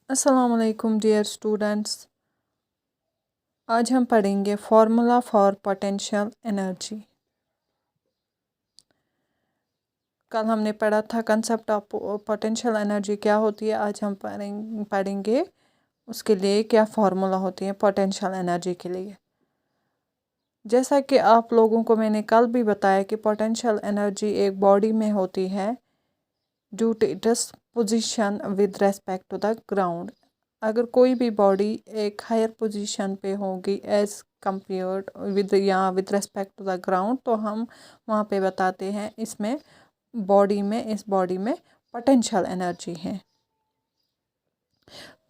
अस्सलामुअलैकुम dear students. आज हम पढ़ेंगे फार्मूला फॉर पोटेंशियल एनर्जी। कल हमने पढ़ा था कंसेप्ट ऑफ पोटेंशियल एनर्जी क्या होती है। आज हम पढ़ेंगे उसके लिए क्या फार्मूला होती है पोटेंशियल एनर्जी के लिए। जैसा कि आप लोगों को मैंने कल भी बताया कि पोटेंशियल एनर्जी एक बॉडी में होती है due to its position with respect to the ground. अगर कोई भी बॉडी एक हायर पोजीशन पे होगी as compared with respect to the ground, तो हम वहाँ पे बताते हैं इस बॉडी में पोटेंशियल एनर्जी है।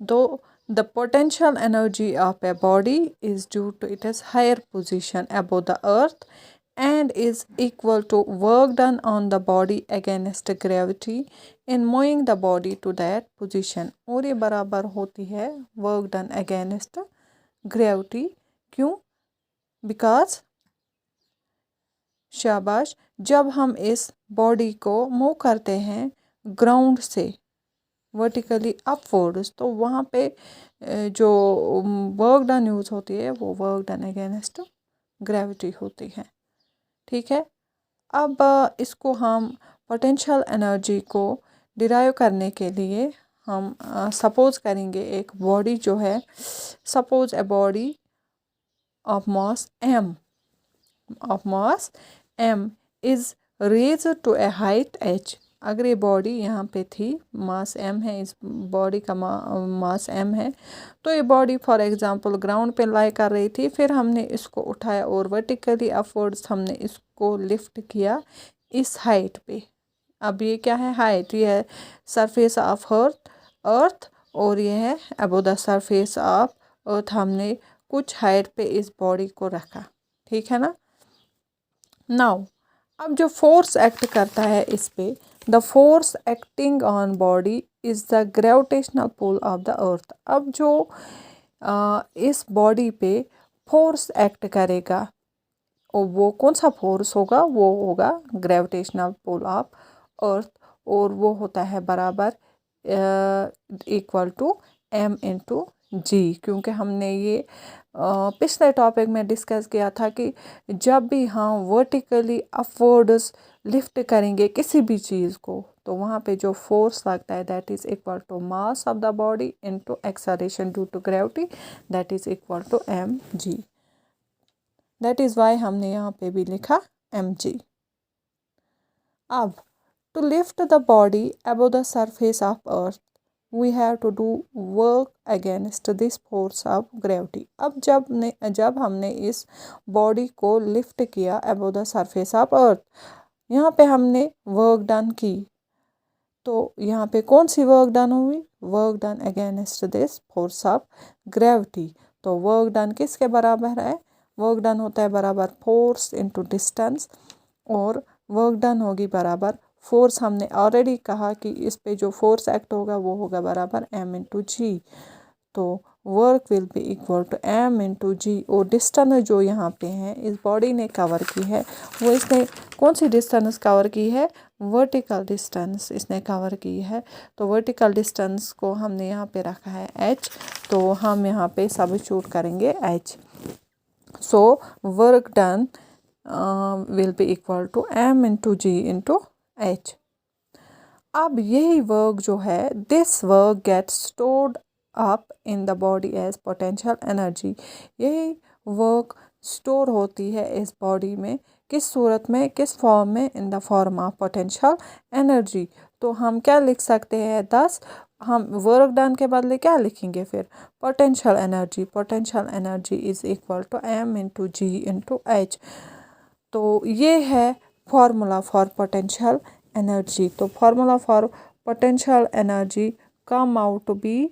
दो the potential energy of a body is due to its higher position above the earth and is equal to work done on the body against gravity in moving the body to that position। और ये बराबर होती है work done against gravity। क्यों? Because शाबाश, जब हम इस बॉडी को मूव करते हैं ग्राउंड से वर्टिकली अपवर्ड्स, तो वहाँ पे जो वर्क डन यूज़ होती है वो वर्क डन अगेंस्ट ग्रेविटी होती है। ठीक है। अब इसको हम पोटेंशियल एनर्जी को डिराइव करने के लिए हम सपोज करेंगे एक बॉडी जो है, suppose a body of mass m is raised to a height h। अगर ये बॉडी यहाँ पे थी, मास m है, इस बॉडी का मास m है, तो ये बॉडी फॉर एग्जांपल ग्राउंड पे लाई कर रही थी, फिर हमने इसको उठाया और वर्टिकली अपवर्ड्स हमने इसको लिफ्ट किया इस हाइट पे। अब ये क्या है? हाइट। ये है सरफेस ऑफ अर्थ और ये है अबव द सरफेस ऑफ अर्थ। हमने कुछ हाइट पे इस बॉडी को रखा। ठीक है ना। नाउ अब जो फोर्स एक्ट करता है इस पे, the force acting on body is the gravitational pull of the earth. अब जो इस बॉडी पे फोर्स एक्ट करेगा और वो कौन सा फोर्स होगा? वो होगा ग्रेविटेशनल पुल ऑफ अर्थ, और वो होता है बराबर इक्वल टू m इंटू जी। क्योंकि हमने ये पिछले टॉपिक में डिस्कस किया था कि जब भी हम वर्टिकली अपवर्ड्स लिफ्ट करेंगे किसी भी चीज़ को, तो वहाँ पे जो फोर्स लगता है that is equal to mass of the body into acceleration due to gravity, that is equal to mg। That is why हमने यहाँ पे भी लिखा mg। अब to lift the body above the surface of earth we have to do work against this force of gravity। अब जब हमने इस बॉडी को लिफ्ट किया above the surface of earth, यहाँ पे हमने वर्क डन की, तो यहाँ पे कौन सी वर्क डन हुई? Work done against this force of gravity. तो वर्क डन किसके बराबर है? वर्क डन होता है बराबर फोर्स इंटू डिस्टेंस, और वर्क डन होगी बराबर फोर्स। हमने ऑलरेडी कहा कि इस पे जो फोर्स एक्ट होगा वो होगा बराबर m इंटू जी। तो work will be equal to m into g. और डिस्टेंस जो यहाँ पे है इस बॉडी ने कवर की है, वो इसने कौन सी डिस्टेंस कवर की है? वर्टिकल डिस्टेंस इसने कवर की है। तो वर्टिकल डिस्टेंस को हमने यहाँ पे रखा है h, तो हम यहाँ पे सब्स्टिट्यूट करेंगे h। So work done will be equal to m into g into h। अब यही वर्क जो है, this work gets stored up in the body as potential energy. यही वर्क स्टोर होती है इस बॉडी में, किस सूरत में, किस फॉर्म में? In the form of potential energy. तो हम क्या लिख सकते हैं? दस हम वर्क डन के बदले क्या लिखेंगे फिर? Potential energy. Potential energy is equal to m into g into h। तो ये है फार्मूला फॉर पोटेंशियल एनर्जी। तो formula for potential energy come out to be,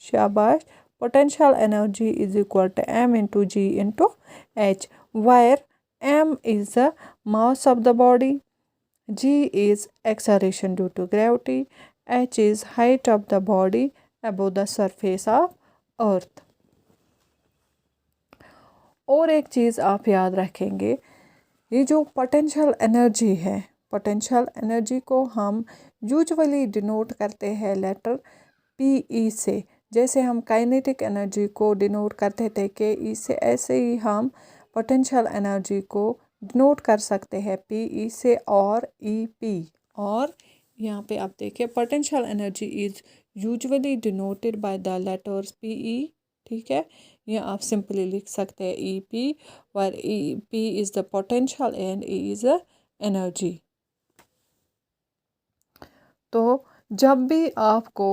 शाबाश, पोटेंशियल energy is equal to m into g into h, where m is the mass of the body, g is acceleration due to gravity, h is height of the body above the surface of earth। और एक चीज़ आप याद रखेंगे, ये जो potential energy है, potential energy को हम यूजुअली डिनोट करते हैं लेटर PE से। जैसे हम काइनेटिक एनर्जी को डिनोट करते थे KE से, ऐसे ही हम पोटेंशियल एनर्जी को डिनोट कर सकते हैं PE से और EP। और यहाँ पे आप देखिए potential energy is usually denoted by the letters PE, ठीक है। या आप सिंपली लिख सकते हैं EP, where P is the potential and E is the energy। तो जब भी आपको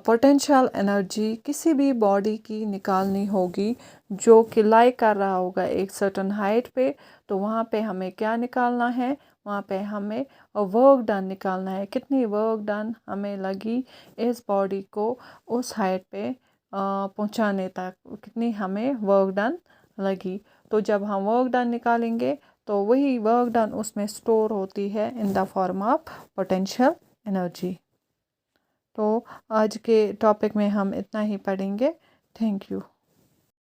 पोटेंशियल एनर्जी किसी भी बॉडी की निकालनी होगी जो कि लाई कर रहा होगा एक सर्टन हाइट पे, तो वहाँ पे हमें क्या निकालना है, वहाँ पे हमें वर्क डन निकालना है। कितनी वर्क डन हमें लगी इस बॉडी को उस हाइट पे पहुँचाने तक, कितनी हमें वर्क डन लगी। तो जब हम वर्क डन निकालेंगे तो वही वर्क डन उसमें स्टोर होती है in the form of potential energy. तो आज के टॉपिक में हम इतना ही पढ़ेंगे। Thank you.